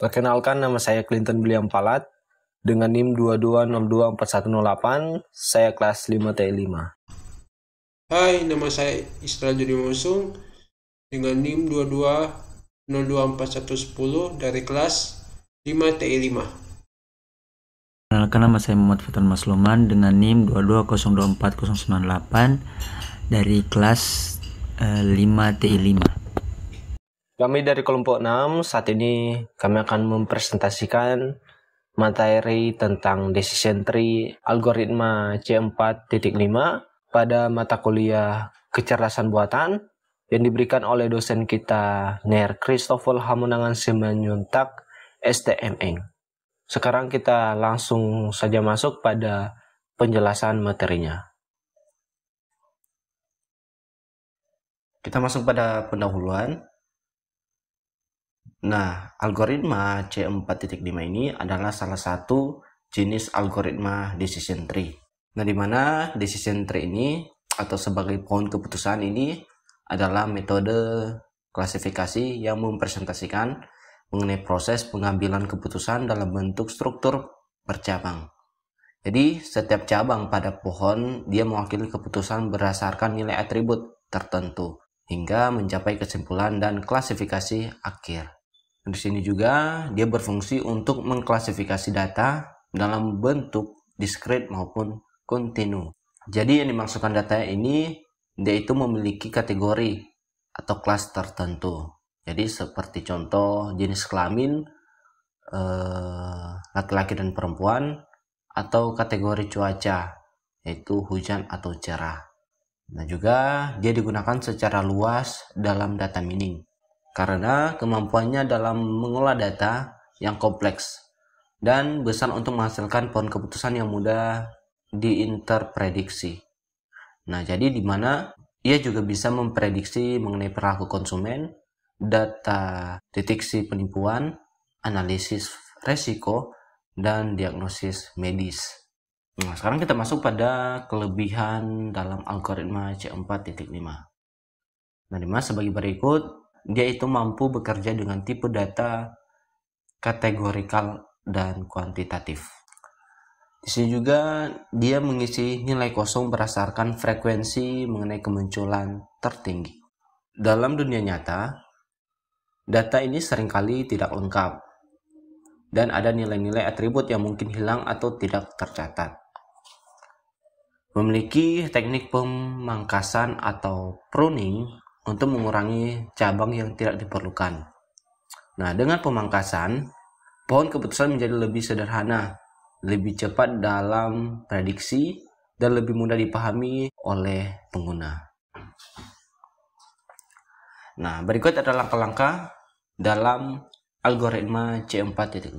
Perkenalkan, nama saya Clinton William Palat dengan NIM 22024108. Saya kelas 5T5. Hai, nama saya Isra Jody Mosung dengan NIM 22024110 dari kelas 5TI5. Perkenalkan, nama saya Muhammad Fatan Masluman dengan NIM 22024098 dari kelas 5TI5. Kami dari kelompok 6, saat ini kami akan mempresentasikan materi tentang decision tree algoritma C4.5 pada mata kuliah kecerdasan buatan yang diberikan oleh dosen kita Ner Christopher Hamunangan Simanjuntak STMN. Sekarang kita langsung saja masuk pada penjelasan materinya. Kita masuk pada pendahuluan. Nah, algoritma C4.5 ini adalah salah satu jenis algoritma decision tree. Nah, di mana decision tree ini atau sebagai pohon keputusan ini adalah metode klasifikasi yang mempresentasikan mengenai proses pengambilan keputusan dalam bentuk struktur bercabang. Jadi, setiap cabang pada pohon dia mewakili keputusan berdasarkan nilai atribut tertentu hingga mencapai kesimpulan dan klasifikasi akhir. Di sini juga dia berfungsi untuk mengklasifikasi data dalam bentuk diskrit maupun kontinu. Jadi yang dimaksudkan data ini dia itu memiliki kategori atau kelas tertentu. Jadi seperti contoh jenis kelamin, laki-laki dan perempuan, atau kategori cuaca, yaitu hujan atau cerah. Nah juga dia digunakan secara luas dalam data mining karena kemampuannya dalam mengolah data yang kompleks dan besar untuk menghasilkan pohon keputusan yang mudah diinterprediksi. Nah, jadi di mana ia juga bisa memprediksi mengenai perilaku konsumen, data deteksi penipuan, analisis resiko, dan diagnosis medis. Nah, sekarang kita masuk pada kelebihan dalam algoritma C4.5. Nah, dimana sebagai berikut, dia itu mampu bekerja dengan tipe data kategorikal dan kuantitatif. Di sini juga dia mengisi nilai kosong berdasarkan frekuensi mengenai kemunculan tertinggi. Dalam dunia nyata, data ini seringkali tidak lengkap dan ada nilai-nilai atribut yang mungkin hilang atau tidak tercatat. Memiliki teknik pemangkasan atau pruning untuk mengurangi cabang yang tidak diperlukan. Nah, dengan pemangkasan, pohon keputusan menjadi lebih sederhana, lebih cepat dalam prediksi, dan lebih mudah dipahami oleh pengguna. Nah, berikut adalah langkah-langkah dalam algoritma C4.5.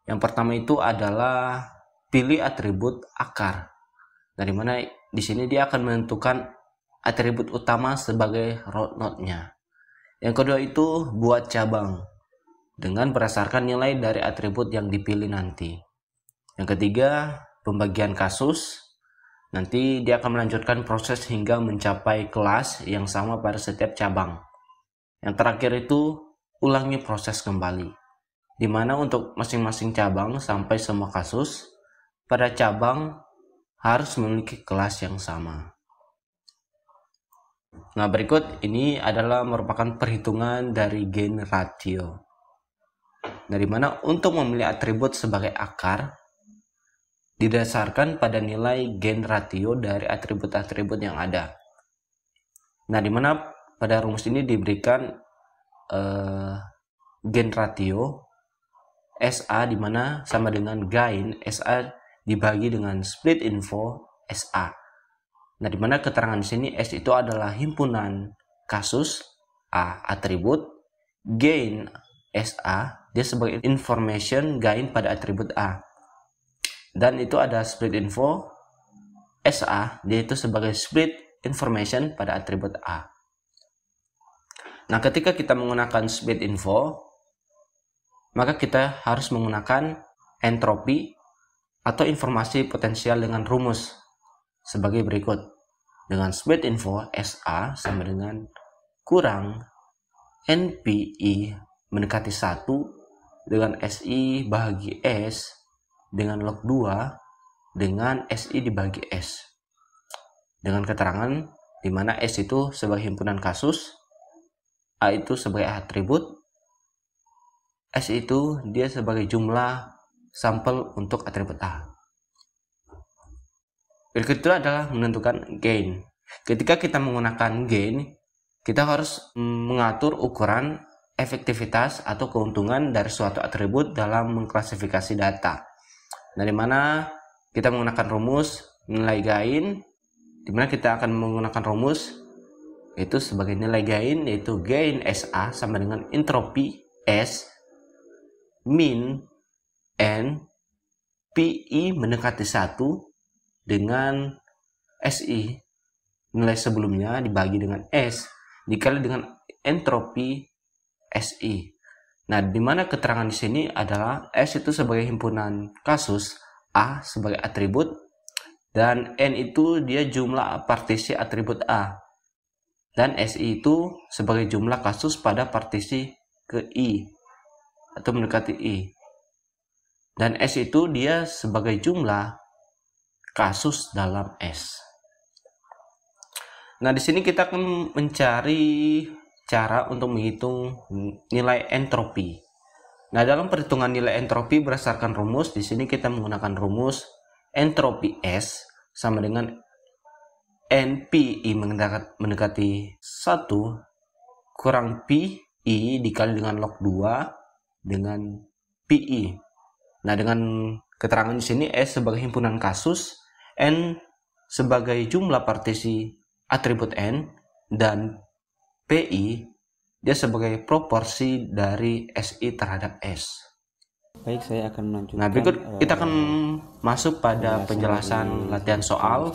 Yang pertama itu adalah pilih atribut akar. Dari mana di sini dia akan menentukan atribut utama sebagai root node-nya. Yang kedua itu buat cabang dengan berdasarkan nilai dari atribut yang dipilih nanti. Yang ketiga, pembagian kasus. Nanti dia akan melanjutkan proses hingga mencapai kelas yang sama pada setiap cabang. Yang terakhir itu ulangi proses kembali. Di mana untuk masing-masing cabang sampai semua kasus, pada cabang harus memiliki kelas yang sama. Nah, berikut ini adalah merupakan perhitungan dari gain ratio. Dari mana untuk memilih atribut sebagai akar didasarkan pada nilai gain ratio dari atribut-atribut yang ada. Nah, di mana pada rumus ini diberikan gain ratio SA di mana sama dengan gain SA dibagi dengan split info SA. Nah, di mana keterangan di sini S itu adalah himpunan kasus A atribut, gain SA dia sebagai information gain pada atribut A. Dan itu ada split info SA dia itu sebagai split information pada atribut A. Nah, ketika kita menggunakan split info, maka kita harus menggunakan entropi atau informasi potensial dengan rumus sebagai berikut. Dengan split info SA sama dengan kurang NPI mendekati 1 dengan SI bahagi S dengan log 2 dengan SI dibagi S. Dengan keterangan di mana S itu sebagai himpunan kasus, A itu sebagai atribut, S itu dia sebagai jumlah sampel untuk atribut A. Berikut itu adalah menentukan gain. Ketika kita menggunakan gain, kita harus mengatur ukuran efektivitas atau keuntungan dari suatu atribut dalam mengklasifikasi data. Nah, di mana kita menggunakan rumus nilai gain, di mana kita akan menggunakan rumus itu sebagai nilai gain, yaitu gain SA sama dengan entropi S min N PI mendekati 1 dengan SI nilai sebelumnya dibagi dengan S dikali dengan entropi SI. Nah, di mana keterangan di sini adalah S itu sebagai himpunan kasus, A sebagai atribut, dan N itu dia jumlah partisi atribut A. Dan SI itu sebagai jumlah kasus pada partisi ke I atau mendekati I. Dan S itu dia sebagai jumlah kasus dalam S. Nah, di sini kita akan mencari cara untuk menghitung nilai entropi. Nah, dalam perhitungan nilai entropi berdasarkan rumus, di sini kita menggunakan rumus entropi S sama dengan NPI mendekati 1 kurang PI dikali dengan log 2 dengan PI. Nah, dengan keterangan di sini S sebagai himpunan kasus, N sebagai jumlah partisi atribut N, dan PI dia sebagai proporsi dari SI terhadap S. Baik, saya akan melanjutkan. Nah, berikut kita akan masuk pada penjelasan latihan soal.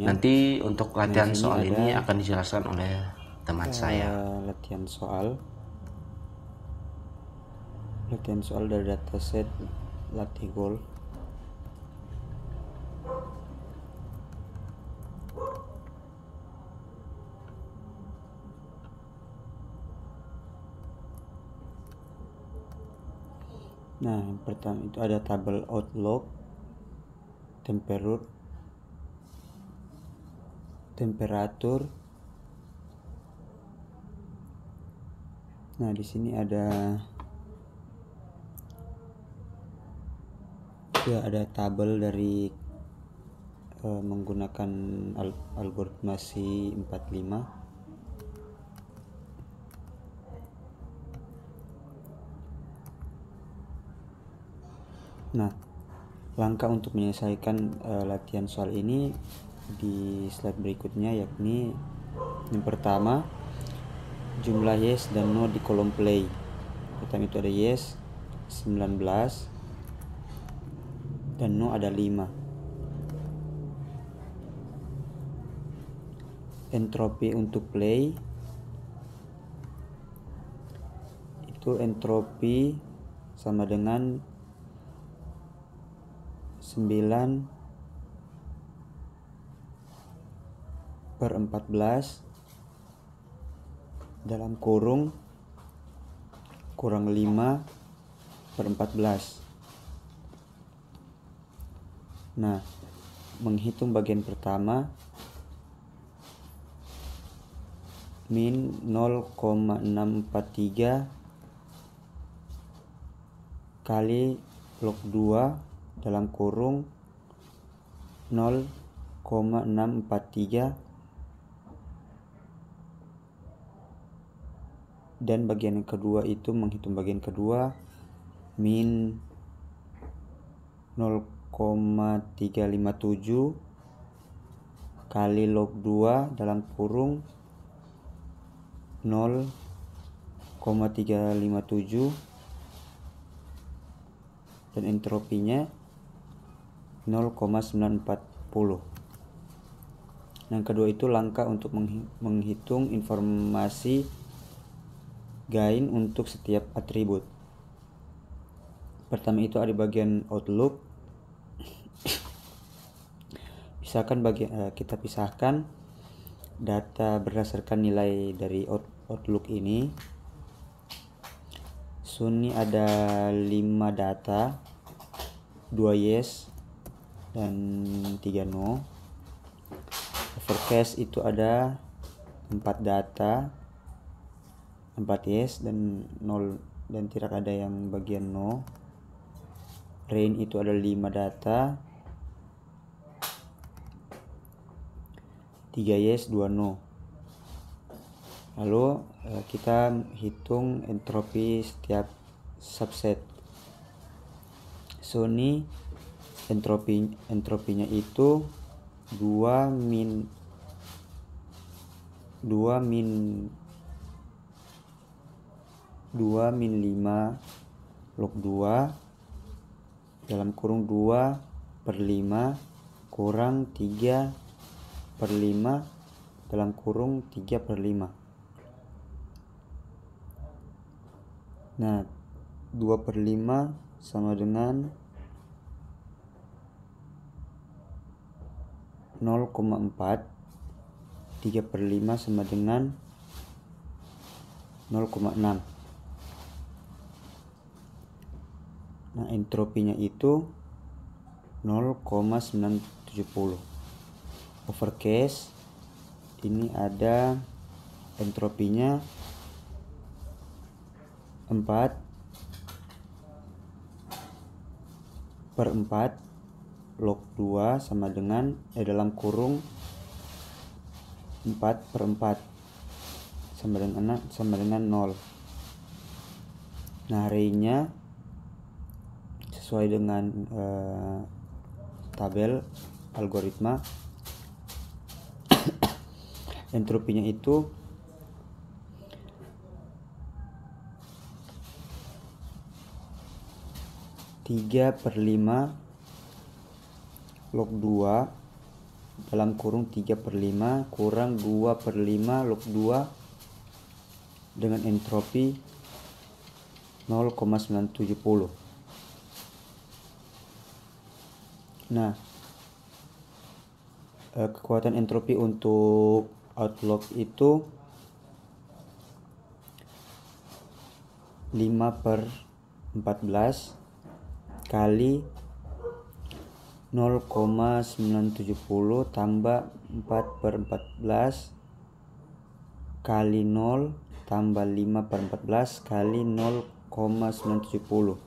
Nanti untuk latihan soal ini akan dijelaskan oleh teman saya. Latihan soal dari dataset Latigol. Nah, yang pertama itu ada tabel outlook, temperatur. Nah, di sini ada tabel dari menggunakan algoritma C45. Nah, langkah untuk menyelesaikan latihan soal ini di slide berikutnya, yakni yang pertama, jumlah yes dan no di kolom play. Pertama itu ada yes 19 dan no ada 5. Entropi untuk play itu entropi sama dengan 9/14 dalam kurung 5/14. Nah, menghitung bagian pertama, min 0,643 kali log 2 dalam kurung 0,643, dan bagian yang kedua itu menghitung bagian kedua, min 0,357 kali log 2 dalam kurung 0,357, dan entropinya 0,940. Yang kedua itu langkah untuk menghitung informasi gain untuk setiap atribut. Pertama itu ada bagian outlook. Kita pisahkan data berdasarkan nilai dari outlook ini. Suni ada 5 data, 2 yes dan 3 no. Overcast itu ada 4 data, 4 yes dan 0 dan tidak ada yang bagian no. Rain itu ada 5 data, 3 yes, 2 no. Lalu kita hitung entropi setiap subset. Suni entropinya itu 2 min 5 log 2 dalam kurung 2/5 kurang 3/5 dalam kurung 3/5. Nah, 2/5 sama dengan 0,4, 3/5 sama dengan 0,6. Nah, entropinya itu 0,970. Overcast ini ada entropinya 4/4 log 2 sama dengan dalam kurung 4/4 sama dengan 0. Nah, arraynya sesuai dengan tabel algoritma entropinya itu 3/5 log 2 dalam kurung 3/5 kurang 2/5 log 2 dengan entropi 0,970. Nah, kekuatan entropi untuk outlook itu 5/14 kali 0,970 tambah 4/14 kali 0 tambah 5/14 kali 0,970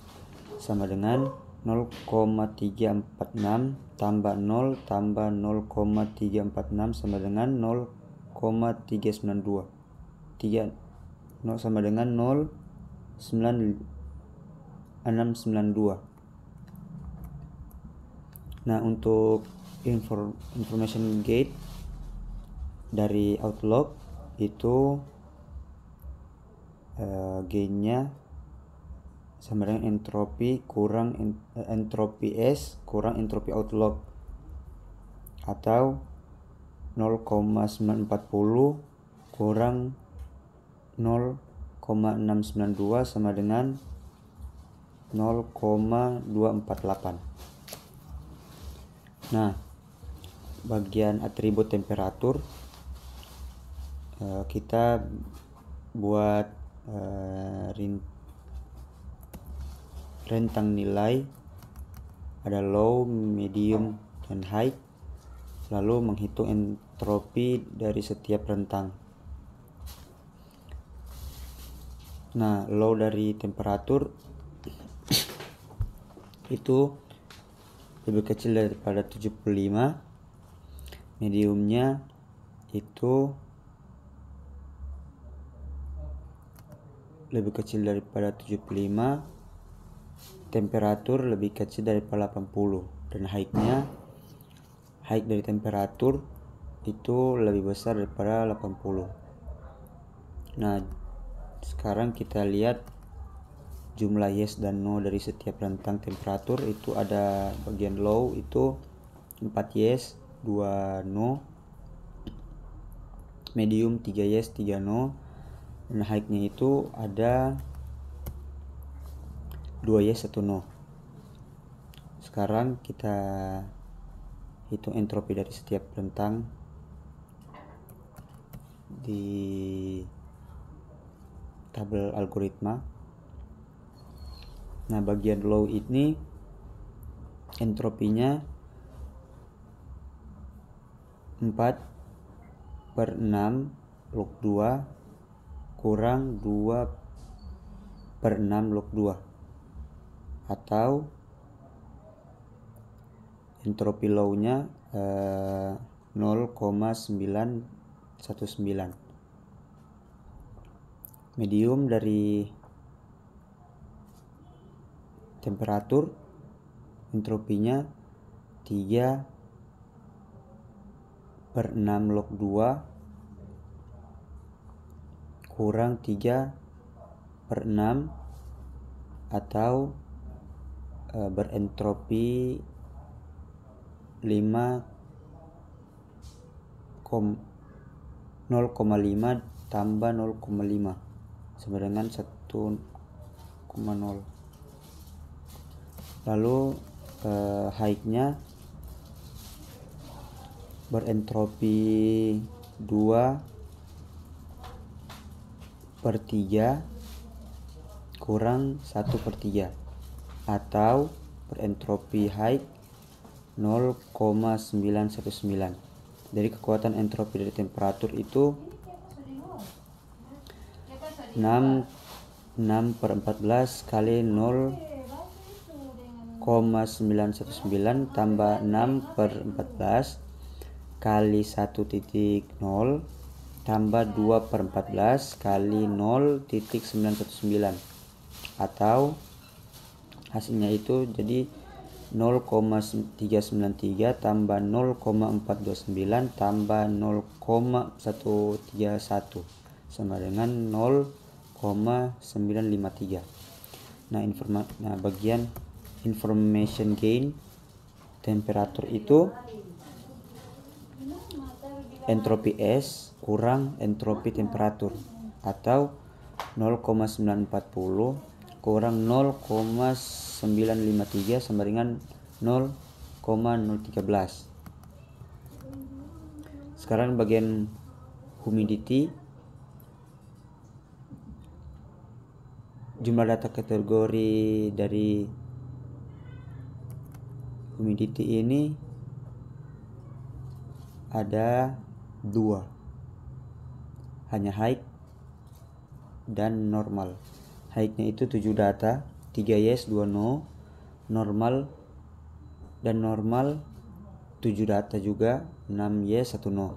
sama dengan 0,346 tambah 0 tambah 0,346 sama dengan 0,392 sama dengan 0,9692. Nah, untuk information gate dari outlook itu gainnya sama dengan entropi kurang entropi S kurang entropi outlook atau 0,940 kurang 0,692 sama dengan 0,248. Nah, bagian atribut temperatur kita buat rentang nilai, ada low, medium, dan high, lalu menghitung entropi dari setiap rentang. Nah, low dari temperatur itu lebih kecil daripada 75, mediumnya itu lebih kecil daripada 75, temperatur lebih kecil daripada 80, dan high dari temperatur itu lebih besar daripada 80. Nah, sekarang kita lihat jumlah yes dan no dari setiap rentang temperatur. Itu ada bagian low itu 4 yes 2 no, medium 3 yes 3 no, dan high-nya itu ada 2 yes 1 no. Sekarang kita hitung entropi dari setiap rentang di tabel algoritma. Nah, bagian low ini entropinya 4/6 log 2 kurang 2/6 log 2, atau entropi low-nya 0,919. Medium dari temperatur entropinya 3/6 log 2 kurang 3/6, atau berentropi 0,5 tambah 0,5 sama dengan 1,0. Lalu height-nya berentropi 2/3 kurang 1/3, atau berentropi height 0,919. Dari kekuatan entropi dari temperatur itu 6/14 kali 0,919 tambah 6/14 kali 1.0 tambah 2/14 kali 0,919, atau hasilnya itu jadi 0,393 tambah 0,429 tambah 0,131 sama dengan 0,953. Nah, bagian information gain temperatur itu entropi S kurang entropi temperatur, atau 0,940 kurang 0,953 sama dengan 0,013. Sekarang bagian humidity. Jumlah data kategori dari humidity ini ada 2, hanya height dan normal. Height-nya itu 7 data, 3 yes 2 no, normal dan normal 7 data juga, 6 yes 1 no.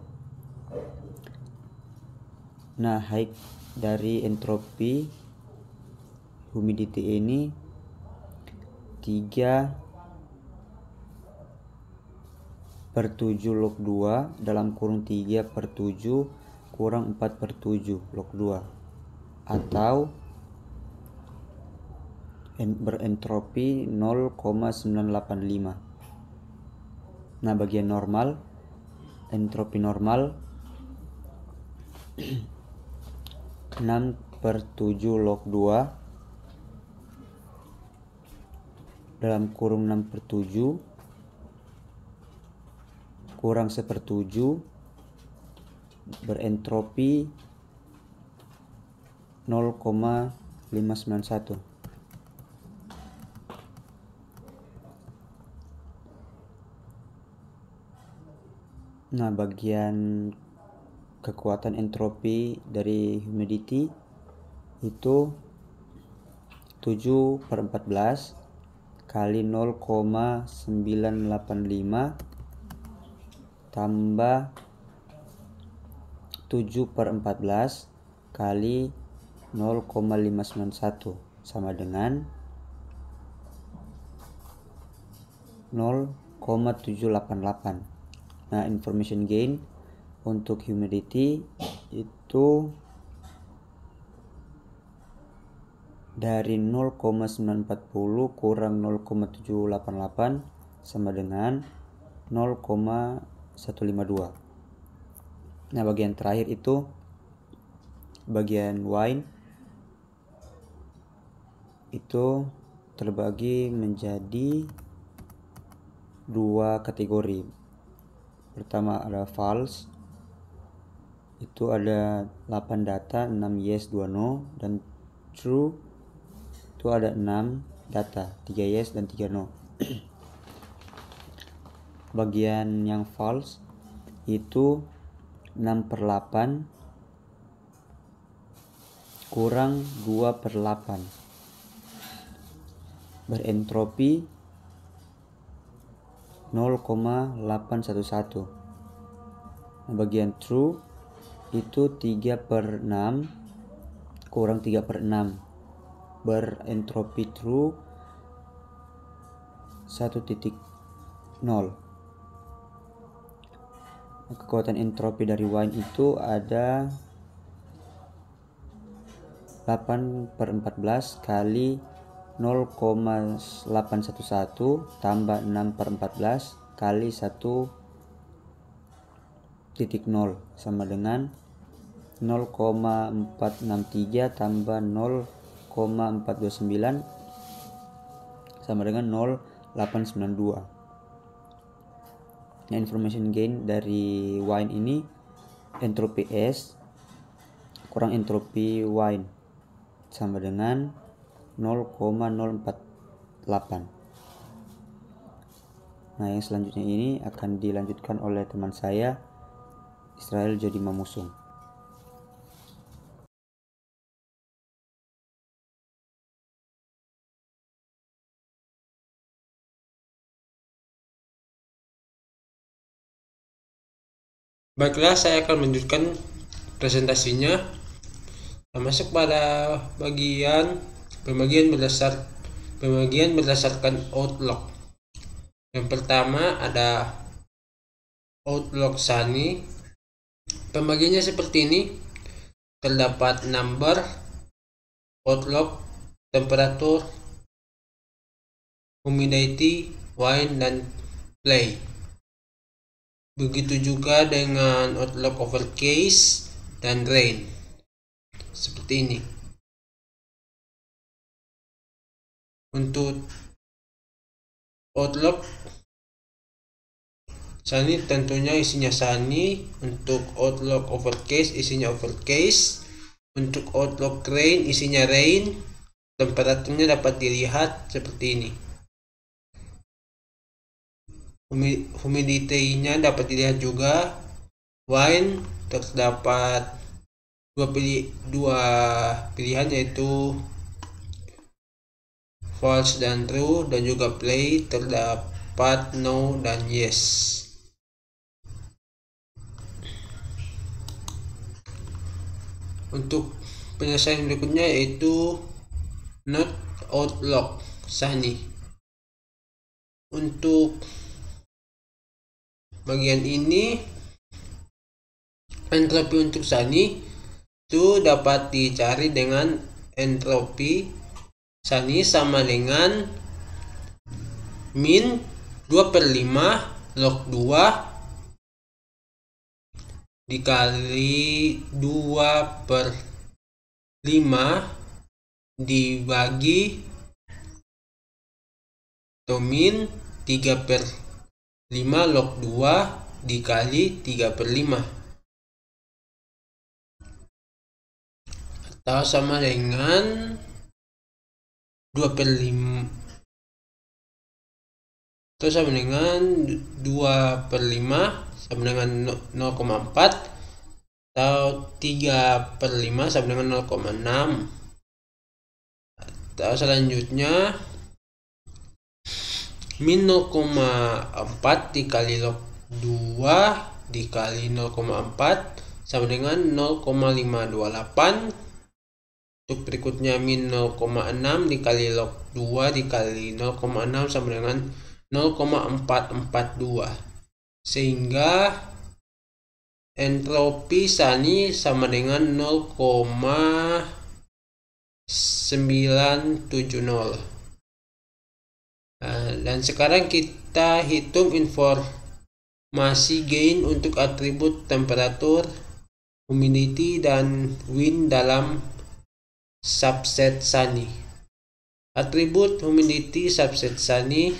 Nah, height dari entropi humidity ini 3/7 log 2 dalam kurung 3/7 kurang 4/7 log 2, atau berentropi 0,985. Nah, bagian normal, entropi normal 6/7 log 2 dalam kurung 6/7 kurang 1/7 berentropi 0,591. Nah, bagian kekuatan entropi dari humidity itu 7/14 kali 0,985 tambah 7/14 kali 0,591 sama dengan 0,788. Nah, information gain untuk humidity itu dari 0,940 kurang 0,788 sama dengan 0,152. Nah, bagian terakhir itu bagian wine itu terbagi menjadi 2 kategori. Pertama ada false, itu ada 8 data, 6 yes 2 no, dan true itu ada 6 data, 3 yes dan 3 no. Bagian yang false itu 6/8 kurang 2/8 berentropi 0,811. Bagian true itu 3/6 kurang 3/6 berentropi true 1.0. Kekuatan entropi dari wine itu ada 8/14 kali 0,811 tambah 6/14 kali 1.0 sama dengan 0,463 tambah 0,429 sama dengan 0,892. Nah, information gain dari wine ini entropi S kurang entropi wine sama dengan 0,048. Nah, yang selanjutnya ini akan dilanjutkan oleh teman saya Israel Jody Mamusung. Baiklah, saya akan melanjutkan presentasinya. Masuk pada pembagian berdasarkan outlook. Yang pertama ada outlook Sunny. Pembagiannya seperti ini. Terdapat number, outlook, temperatur, humidity, wine, dan play. Begitu juga dengan outlook overcast dan rain. Seperti ini. Untuk outlook sunny tentunya isinya sunny. Untuk outlook overcast isinya overcast. Untuk outlook rain isinya rain. Temperaturnya dapat dilihat seperti ini. Humidity-nya dapat dilihat juga. Wine terdapat dua pilihan, yaitu false dan true, dan juga play terdapat no dan yes. Untuk penyelesaian berikutnya yaitu not outlook sunny. Untuk bagian ini entropi untuk sunny itu dapat dicari dengan entropi sunny sama dengan min 2/5 log 2 dikali 2/5 dibagi atau min 3/5 log 2 dikali 3/5 atau sama dengan 2/5 atau sama dengan 2/5 sama dengan 0,4 atau 3/5 sama dengan 0,6 atau selanjutnya min 0,4 dikali log 2 dikali 0,4 sama dengan 0,528. Untuk berikutnya min 0,6 dikali log 2 dikali 0,6 sama dengan 0,442. Sehingga entropi sunny sama dengan 0,970. Dan sekarang kita hitung informasi gain untuk atribut temperatur, humidity, dan wind dalam subset sunny. Atribut humidity subset sunny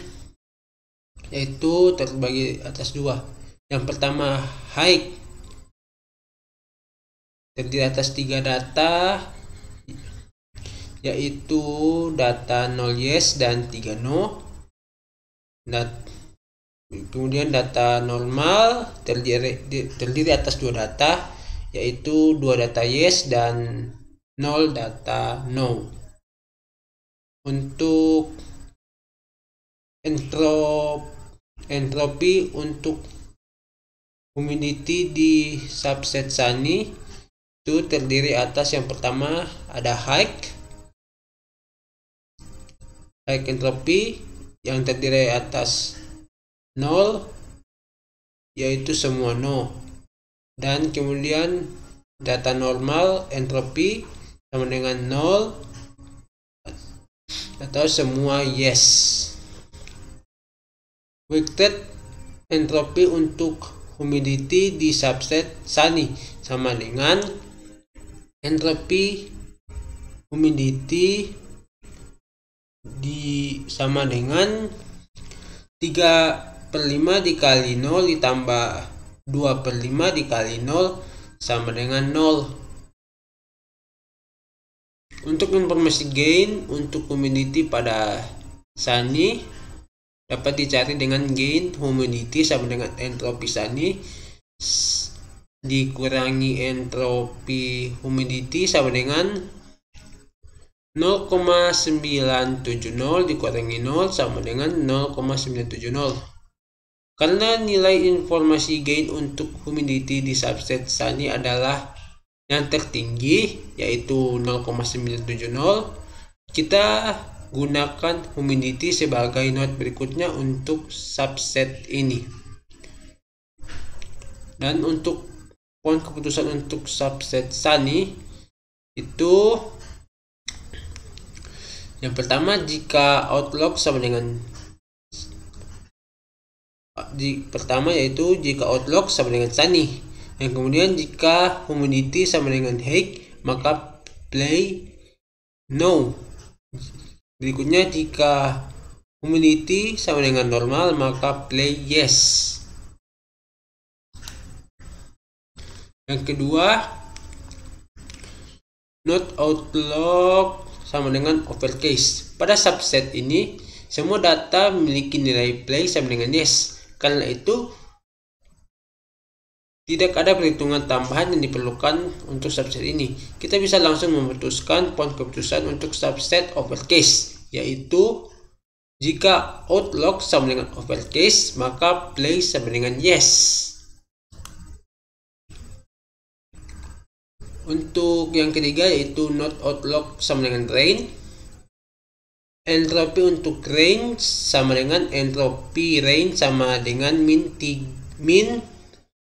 yaitu terbagi atas dua. Yang pertama high, terdiri atas 3 data, yaitu data 0 yes dan 3 no. Kemudian data normal terdiri atas 2 data, yaitu 2 data yes dan 0 data no. Untuk entropi untuk humidity di subset Sunny itu terdiri atas yang pertama ada high entropy yang terdiri atas 0, yaitu semua no, dan kemudian data normal entropi sama dengan 0 atau semua yes. Weighted entropi untuk humidity di subset Sunny sama dengan entropi humidity sama dengan 3/5 dikali 0 ditambah 2/5 dikali 0 sama dengan 0. Untuk informasi gain untuk humidity pada Sunny dapat dicari dengan gain humidity sama dengan entropi Sunny dikurangi entropi humidity sama dengan 0,970 dikurangi 0 sama dengan 0,970. Karena nilai informasi gain untuk humidity di subset Sunny adalah yang tertinggi, yaitu 0,970, kita gunakan humidity sebagai note berikutnya untuk subset ini. Dan untuk poin keputusan untuk subset Sunny itu yang pertama, jika outlook sama dengan jika outlook sama dengan Sunny. Yang kemudian jika humidity sama dengan high, maka play no. Berikutnya jika humidity sama dengan normal, maka play yes. Yang kedua, not outlook sama dengan overcase. Pada subset ini semua data memiliki nilai play sama dengan yes. Karena itu tidak ada perhitungan tambahan yang diperlukan untuk subset ini. Kita bisa langsung memutuskan poin keputusan untuk subset overcase, yaitu jika outlook sama dengan overcase, maka play sama dengan yes. Untuk yang ketiga yaitu not outlook sama dengan rain. Entropi untuk rain sama dengan entropi rain sama dengan min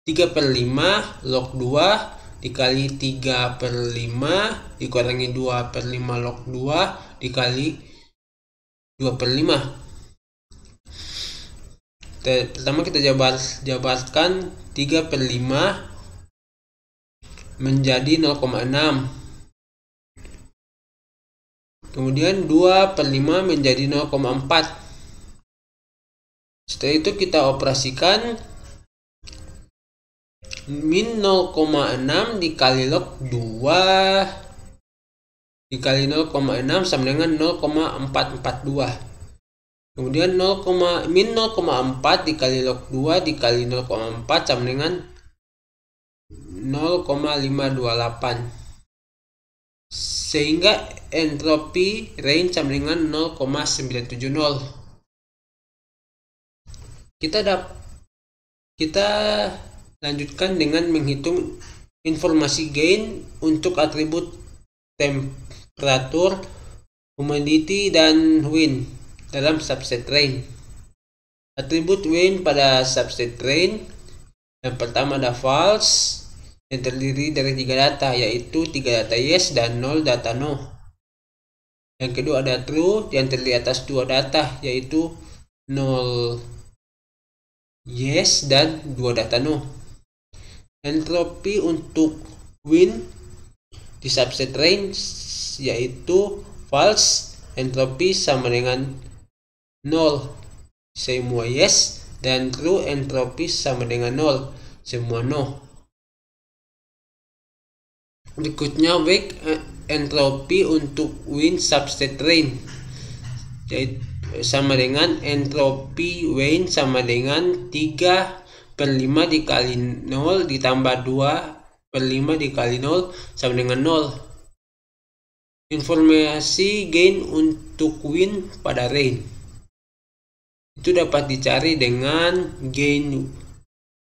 3/5 log 2 dikali 3/5 dikurangi 2/5 log 2 dikali 2/5. Pertama kita jabarkan 3/5 menjadi 0,6. Kemudian 2/5 menjadi 0,4. Setelah itu kita operasikan min 0,6 dikali log 2 dikali 0,6 sama dengan 0,442. Kemudian min 0,4 dikali log 2 dikali 0,4 sama dengan 0,528, sehingga entropi rain sama dengan 0,970. Kita lanjutkan dengan menghitung informasi gain untuk atribut temperatur, humidity, dan wind dalam subset rain. Atribut wind pada subset rain yang pertama ada false yang terdiri dari 3 data, yaitu 3 data yes dan 0 data no. Yang kedua ada true yang terdiri atas 2 data, yaitu 0 yes dan 2 data no. Entropi untuk wind di subset range yaitu false, entropi sama dengan 0 semua yes, dan true entropi sama dengan 0 semua no. Berikutnya entropi untuk Wien subset rain, yaitu sama dengan entropi Wien sama dengan 3/5 dikali 0 ditambah 2/5 dikali 0 sama dengan 0. Informasi gain untuk Wien pada rain itu dapat dicari dengan gain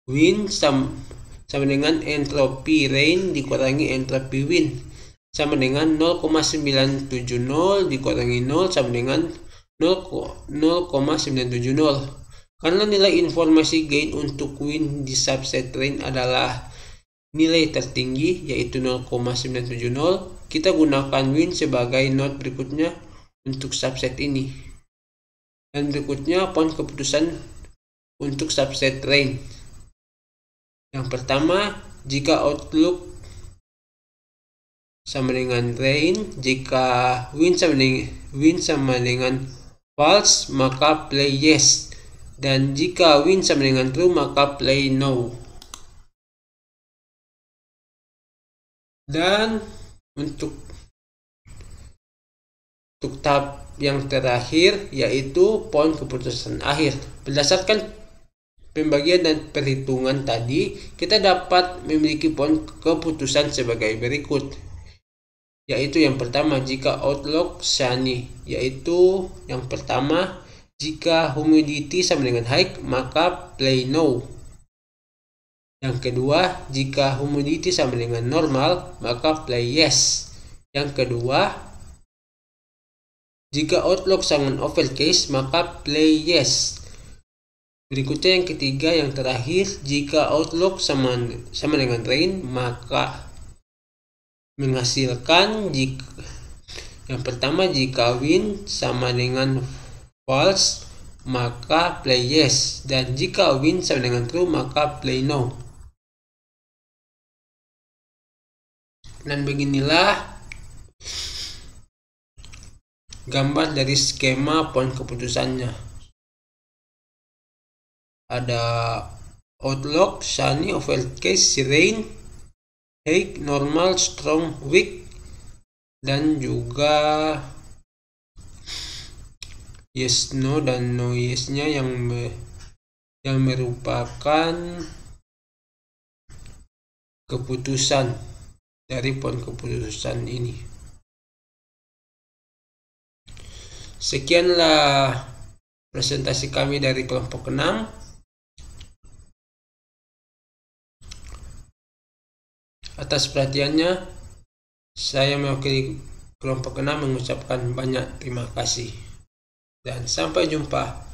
Wien sama dengan entropi rain dikurangi entropi Wien sama dengan 0,970 dikurangi 0 sama dengan 0,970. Karena nilai informasi gain untuk Wien di subset rain adalah nilai tertinggi yaitu 0,970, kita gunakan Wien sebagai node berikutnya untuk subset ini. Dan berikutnya poin keputusan untuk subset rain. Yang pertama, jika outlook sama dengan rain, jika Wien sama dengan false maka play yes, dan jika Wien sama dengan true maka play no. Dan untuk tahap yang terakhir yaitu poin keputusan akhir. Berdasarkan pembagian dan perhitungan tadi, kita dapat memiliki poin keputusan sebagai berikut. Yaitu yang pertama, jika outlook sunny, yaitu yang pertama, jika humidity sama dengan high maka play no. Yang kedua, jika humidity sama dengan normal maka play yes. Yang kedua, jika outlook sangat overcast maka play yes. Berikutnya yang ketiga, yang terakhir, jika outlook sama dengan rain maka menghasilkan yang pertama, jika Wien sama dengan false maka play yes, dan jika Wien sama dengan true maka play no. Dan beginilah gambar dari skema poin keputusannya. Ada outlook, sunny, overcast, rain, high, normal, strong, weak, dan juga yes, no, dan no yes-nya yang merupakan keputusan dari poin keputusan ini. Sekianlah presentasi kami dari kelompok 6. Atas perhatiannya, saya mewakili kelompok 6 mengucapkan banyak terima kasih. Dan sampai jumpa.